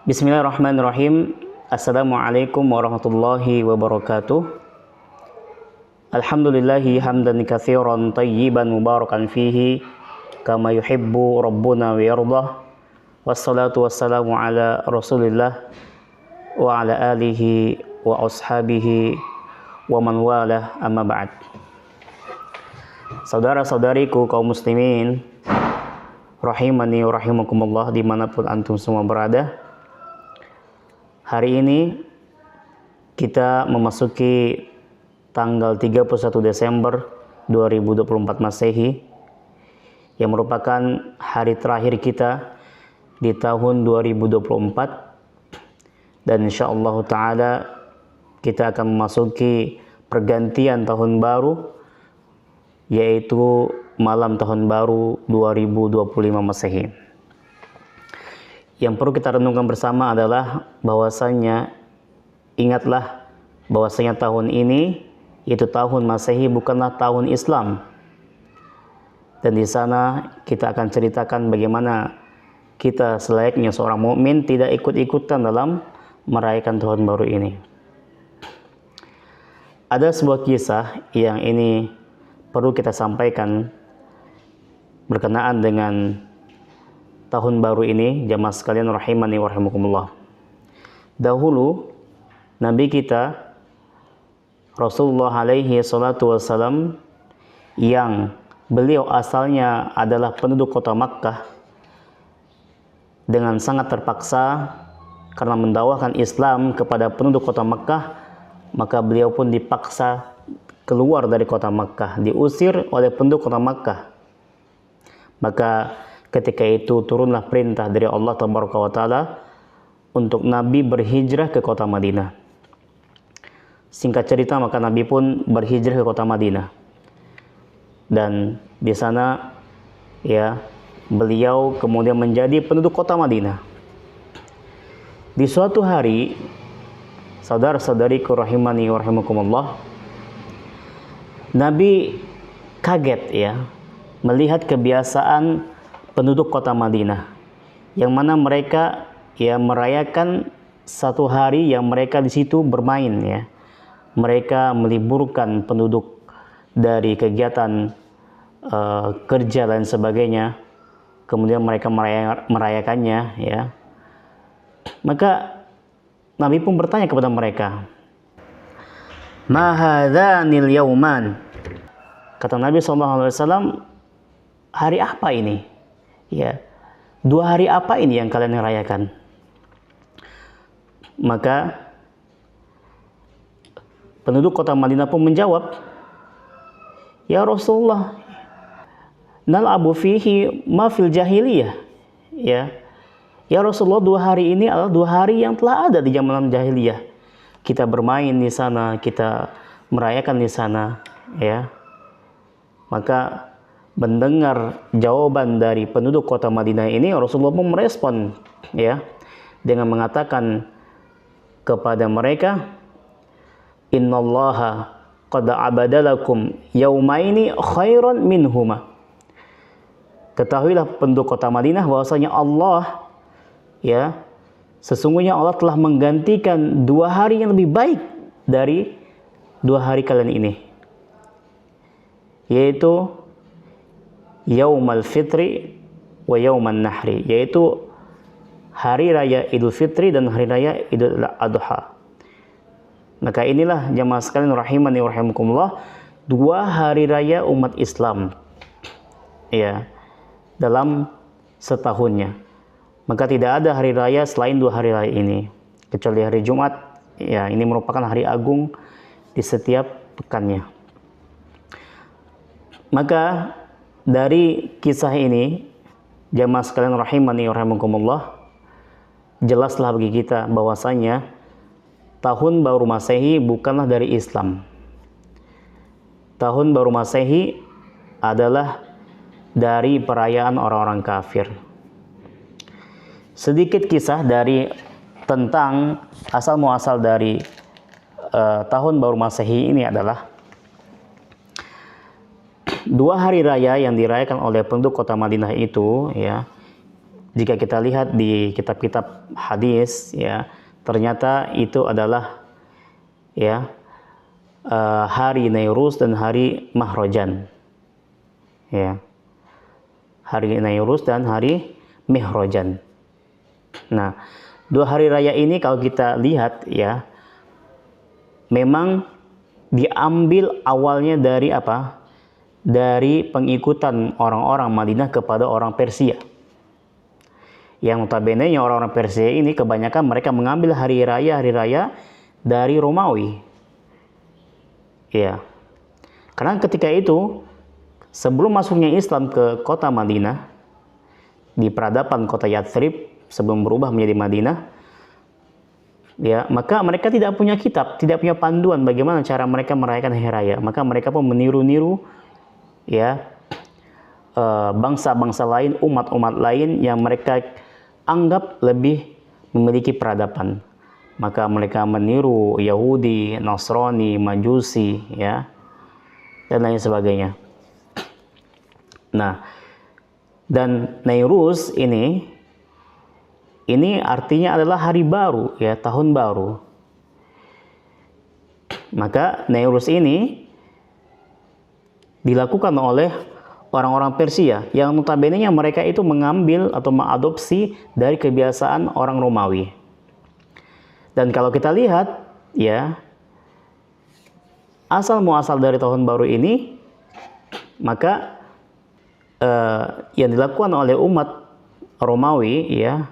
Bismillahirrahmanirrahim. Assalamualaikum warahmatullahi wabarakatuh. Alhamdulillahi hamdan katsiran tayyiban mubarakan fihi kama yuhibbu rabbuna wa yardah. Wassalatu wassalamu ala Rasulillah wa ala alihi wa ashabihi wa man walah, amma ba'd. Saudara-saudariku kaum muslimin rahimani wa rahimakumullah dimanapun antum semua berada. Hari ini kita memasuki tanggal 31 Desember 2024 Masehi, yang merupakan hari terakhir kita di tahun 2024, dan insyaallah ta'ala kita akan memasuki pergantian tahun baru, yaitu malam tahun baru 2025 Masehi. Yang perlu kita renungkan bersama adalah bahwasanya ingatlah bahwasanya tahun ini, yaitu tahun Masehi, bukanlah tahun Islam. Dan di sana kita akan ceritakan bagaimana kita selayaknya seorang mukmin tidak ikut-ikutan dalam merayakan tahun baru ini. Ada sebuah kisah yang ini perlu kita sampaikan berkenaan dengan tahun baru ini, jamaah sekalian rahimani wa rahimakumullah. Dahulu Nabi kita Rasulullah alaihi salatu wassalam, yang beliau asalnya adalah penduduk kota Makkah, dengan sangat terpaksa karena mendakwahkan Islam kepada penduduk kota Makkah, maka beliau pun dipaksa keluar dari kota Makkah, diusir oleh penduduk kota Makkah. Maka ketika itu turunlah perintah dari Allah Tabaraka wa Ta'ala untuk Nabi berhijrah ke kota Madinah. Singkat cerita, maka Nabi pun berhijrah ke kota Madinah. Dan di sana ya beliau kemudian menjadi penduduk kota Madinah. Di suatu hari, saudara-saudariku rahimani wa rahimakumullah, Nabi kaget ya melihat kebiasaan penduduk kota Madinah, yang mana mereka ya merayakan satu hari yang mereka di situ bermain ya. Mereka meliburkan penduduk dari kegiatan kerja dan sebagainya, kemudian mereka merayakannya ya. Maka Nabi pun bertanya kepada mereka, "Ma hadzanil yauman?" Kata Nabi SAW, hari apa ini? Ya, 2 hari apa ini yang kalian rayakan? Maka penduduk kota Madinah pun menjawab, "Ya Rasulullah, nal'abu fihi ma fil jahiliyah." Ya, ya Rasulullah, 2 hari ini adalah 2 hari yang telah ada di zaman jahiliyah. Kita bermain di sana, kita merayakan di sana, ya. Maka mendengar jawaban dari penduduk kota Madinah ini, Rasulullah pun merespon ya dengan mengatakan kepada mereka, "Innallaha qad abadalakum yaumaini khairan minhuma." Ketahuilah penduduk kota Madinah bahwasanya Allah ya, sesungguhnya Allah telah menggantikan 2 hari yang lebih baik dari 2 hari kalian ini, yaitu Yaumal Fitri wa Yauman Nahri, yaitu hari raya Idul Fitri dan hari raya Idul Adha. Maka inilah jamaah sekalian rahimani wa rahimakumullah, 2 hari raya umat Islam ya dalam setahunnya. Maka tidak ada hari raya selain 2 hari raya ini, kecuali hari Jumat ya, ini merupakan hari agung di setiap pekannya. Maka dari kisah ini, jamaah sekalian rahimani wa rahimakumullah, jelaslah bagi kita bahwasanya tahun baru Masehi bukanlah dari Islam. Tahun baru Masehi adalah dari perayaan orang-orang kafir. Sedikit kisah dari tentang asal muasal dari tahun baru Masehi ini adalah 2 hari raya yang dirayakan oleh penduduk kota Madinah itu ya, jika kita lihat di kitab-kitab hadis, ya, ternyata itu adalah, ya, hari Nairuz dan hari Mahrojan, ya, hari Nairuz dan hari Mihrojan. Nah, dua hari raya ini kalau kita lihat, ya, memang diambil awalnya dari apa? Dari pengikutan orang-orang Madinah kepada orang Persia. Yang notabene orang-orang Persia ini kebanyakan mereka mengambil hari raya dari Romawi. Ya. Karena ketika itu sebelum masuknya Islam ke kota Madinah, di peradaban kota Yathrib sebelum berubah menjadi Madinah, ya, maka mereka tidak punya kitab, tidak punya panduan bagaimana cara mereka merayakan hari raya. Maka mereka pun meniru-niru, ya, bangsa-bangsa lain, umat-umat lain yang mereka anggap lebih memiliki peradaban. Maka mereka meniru Yahudi, Nasrani, Majusi, ya, dan lain sebagainya. Nah, dan Nairuz ini artinya adalah hari baru, ya, tahun baru. Maka Nairuz ini dilakukan oleh orang-orang Persia yang notabene mereka itu mengambil atau mengadopsi dari kebiasaan orang Romawi. Dan kalau kita lihat, ya, asal muasal dari tahun baru ini, maka yang dilakukan oleh umat Romawi, ya,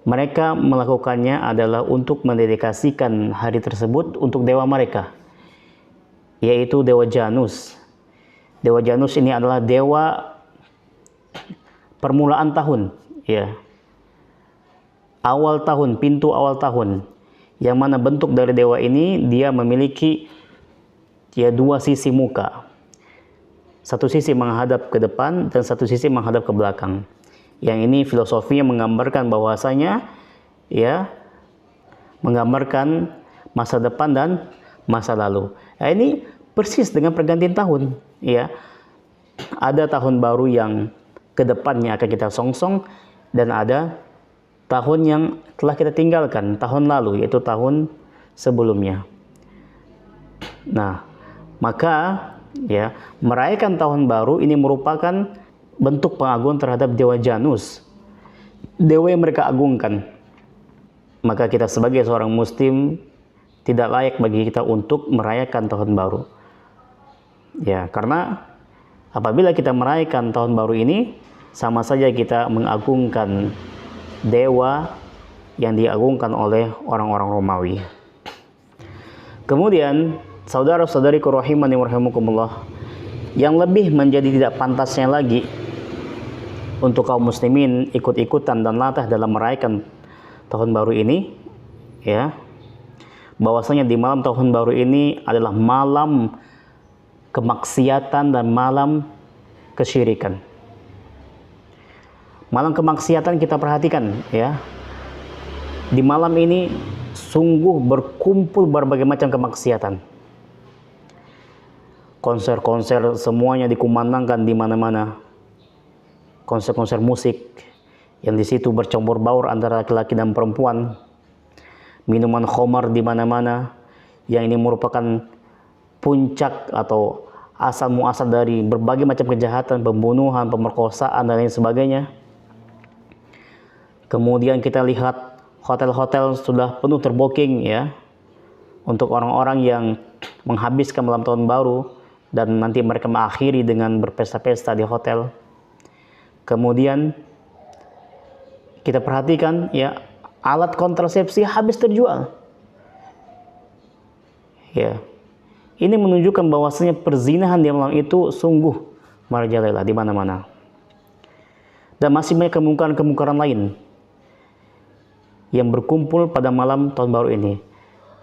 mereka melakukannya adalah untuk mendedikasikan hari tersebut untuk dewa mereka, yaitu Dewa Janus. Dewa Janus ini adalah dewa permulaan tahun, ya, awal tahun, pintu awal tahun, yang mana bentuk dari dewa ini dia memiliki, ya, dua sisi muka, satu sisi menghadap ke depan dan satu sisi menghadap ke belakang. Yang ini filosofinya menggambarkan bahwasanya, ya, menggambarkan masa depan dan masa lalu. Nah, ini persis dengan pergantian tahun, ya. Ada tahun baru yang ke depannya akan kita songsong dan ada tahun yang telah kita tinggalkan tahun lalu, yaitu tahun sebelumnya. Nah, maka, ya, merayakan tahun baru ini merupakan bentuk pengagungan terhadap Dewa Janus, dewa yang mereka agungkan. Maka kita sebagai seorang muslim tidak layak bagi kita untuk merayakan tahun baru, ya, karena apabila kita merayakan tahun baru ini sama saja kita mengagungkan dewa yang diagungkan oleh orang-orang Romawi. Kemudian saudara-saudariku rahimani wa rahimakumullah, yang lebih menjadi tidak pantasnya lagi untuk kaum muslimin ikut-ikutan dan latah dalam merayakan tahun baru ini, ya, bahwasanya di malam tahun baru ini adalah malam kemaksiatan dan malam kesyirikan. Malam kemaksiatan kita perhatikan, ya. Di malam ini sungguh berkumpul berbagai macam kemaksiatan. Konser-konser semuanya dikumandangkan di mana-mana. Konser-konser musik yang di situ bercampur baur antara laki-laki dan perempuan. Minuman khamar di mana-mana, yang ini merupakan puncak atau asal muasal dari berbagai macam kejahatan, pembunuhan, pemerkosaan dan lain sebagainya. Kemudian kita lihat hotel-hotel sudah penuh terbooking, ya, untuk orang-orang yang menghabiskan malam tahun baru dan nanti mereka mengakhiri dengan berpesta-pesta di hotel. Kemudian kita perhatikan, ya, alat kontrasepsi habis terjual. Ya. Ini menunjukkan bahwasanya perzinahan di malam itu sungguh merajalela di mana-mana. Dan masih banyak kemungkaran-kemungkaran lain yang berkumpul pada malam tahun baru ini,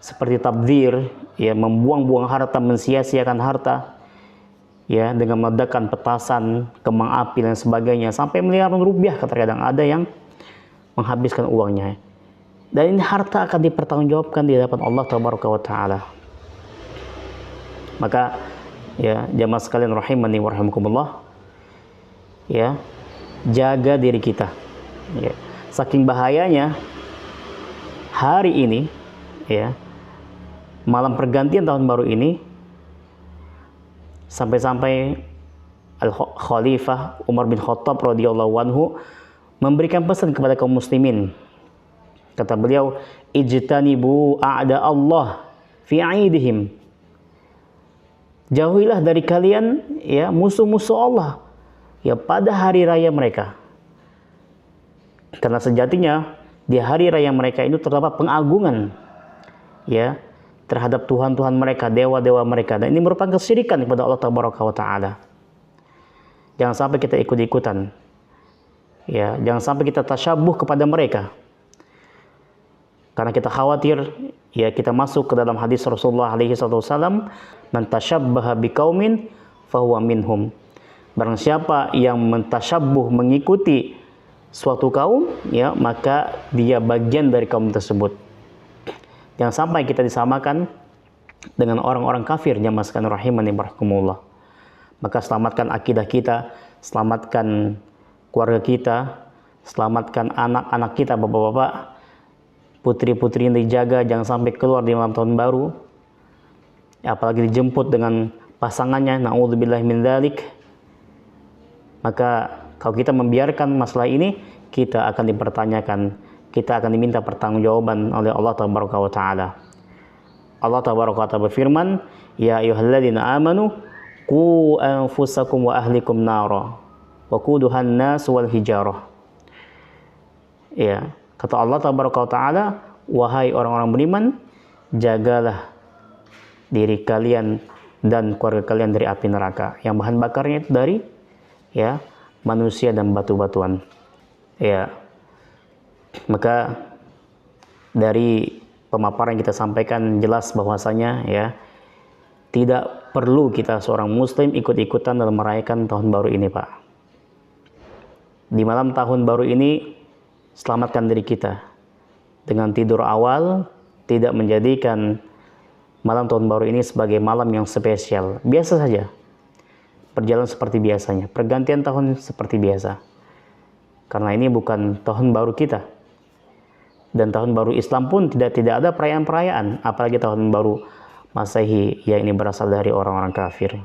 seperti tabdzir, ya, membuang-buang harta, mensia-siakan harta, ya, dengan meledakkan petasan, kembang api dan sebagainya sampai miliaran rupiah terkadang ada yang menghabiskan uangnya. Dan ini harta akan dipertanggungjawabkan di hadapan Allah Tabaraka wa Ta'ala. Maka, ya, jamaah sekalian rahimani wa rahimakumullah, ya, jaga diri kita, Ya. Saking bahayanya hari ini, ya, malam pergantian tahun baru ini, sampai-sampai Al-Khalifah Umar bin Khattab radhiyallahu anhu memberikan pesan kepada kaum muslimin. Kata beliau, ijtanibu a'da Allah fi 'aidihim. Jauhilah dari kalian, ya, musuh-musuh Allah, ya, pada hari raya mereka. Karena sejatinya di hari raya mereka itu terdapat pengagungan, ya, terhadap Tuhan-Tuhan mereka, dewa-dewa mereka, dan ini merupakan kesyirikan kepada Allah Tabaraka wa Ta'ala. Jangan sampai kita ikut-ikutan, ya, jangan sampai kita tasyabuh kepada mereka, karena kita khawatir, ya, kita masuk ke dalam hadis Rasulullah alaihi wasallam, man tasyabbaha biqaumin fahuwa minhum. Barang siapa yang mentasyabuh, mengikuti suatu kaum, ya, maka dia bagian dari kaum tersebut. Jangan sampai kita disamakan dengan orang-orang kafir. Jamaah sekalian rahimani barakumullah. Maka selamatkan akidah kita, selamatkan keluarga kita, selamatkan anak-anak kita, bapak-bapak, putri-putri yang dijaga, jangan sampai keluar di malam tahun baru, apalagi dijemput dengan pasangannya, na'udzubillahi min dzalik. Maka kalau kita membiarkan masalah ini, kita akan dipertanyakan, kita akan diminta pertanggungjawaban oleh Allah Tabaraka wa Ta'ala. Allah Tabaraka wa Ta'ala berfirman, ya ayyuhalladzina amanu qu anfusakum wa ahlikum nara wa quduhan nas wal hijarah. Ya, kata Allah Tabaraka wa Ta'ala, wahai orang-orang beriman, jagalah diri kalian dan keluarga kalian dari api neraka yang bahan bakarnya itu dari, ya, manusia dan batu-batuan. Ya, maka dari pemaparan yang kita sampaikan jelas bahwasanya, ya, tidak perlu kita seorang muslim ikut-ikutan dalam merayakan tahun baru ini, Pak. Di malam tahun baru ini, selamatkan diri kita dengan tidur awal, tidak menjadikan malam tahun baru ini sebagai malam yang spesial. Biasa saja, berjalan seperti biasanya, pergantian tahun seperti biasa. Karena ini bukan tahun baru kita. Dan tahun baru Islam pun tidak ada perayaan-perayaan, apalagi tahun baru Masehi yang ini berasal dari orang-orang kafir.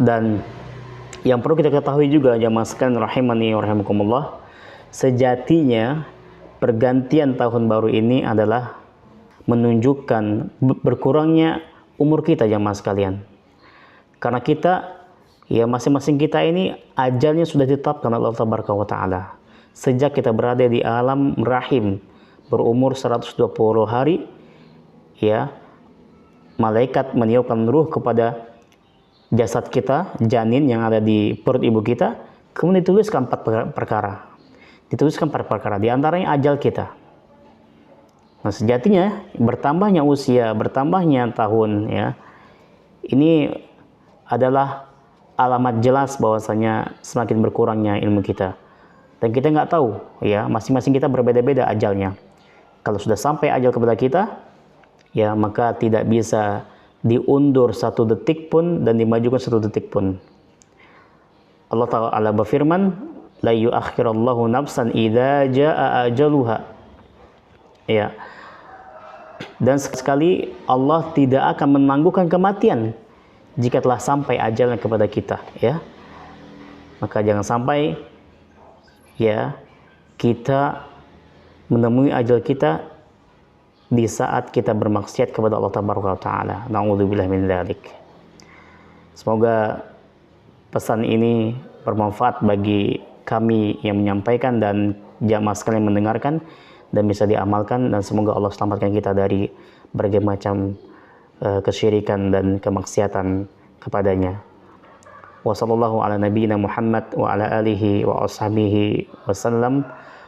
Dan yang perlu kita ketahui juga, jamaah sekalian rahimani wa rahimakumullah, sejatinya pergantian tahun baru ini adalah menunjukkan berkurangnya umur kita, jamaah sekalian. Karena kita, ya, masing-masing kita ini ajalnya sudah ditetapkan oleh Allah Tabaraka wa Ta'ala. Sejak kita berada di alam rahim, berumur 120 hari, ya, malaikat meniupkan ruh kepada jasad kita, janin yang ada di perut ibu kita, kemudian dituliskan 4 perkara. Dituliskan 4 perkara, di antaranya ajal kita. Nah, sejatinya bertambahnya usia, bertambahnya tahun, ya, ini adalah alamat jelas bahwasanya semakin berkurangnya ilmu kita. Dan kita nggak tahu, ya, masing-masing kita berbeda-beda ajalnya. Kalau sudah sampai ajal kepada kita, ya, maka tidak bisa diundur 1 detik pun dan dimajukan 1 detik pun. Allah Ta'ala berfirman, la yuakhirallahu nafsan idza jaa ajaluha. Ya. Dan sekali Allah tidak akan menangguhkan kematian jika telah sampai ajalnya kepada kita, ya. Maka jangan sampai, ya, kita menemui ajal kita di saat kita bermaksiat kepada Allah Taala. Na'udzubillahi min dzalik. Semoga pesan ini bermanfaat bagi kami yang menyampaikan dan jamaah sekalian mendengarkan dan bisa diamalkan, dan semoga Allah selamatkan kita dari berbagai macam kesyirikan dan kemaksiatan kepadanya. Wa sallallahu ala nabiyyina Muhammad wa ala alihi wa ashabihi wasallam.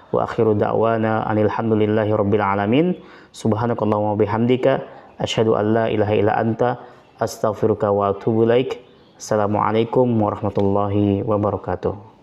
Wa akhiru da'wana alhamdulillahi rabbil alamin. Subhanakallahumma bihamdika asyhadu an la ilaha illa anta astaghfiruka wa atubu ilaik. Assalamualaikum warahmatullahi wabarakatuh.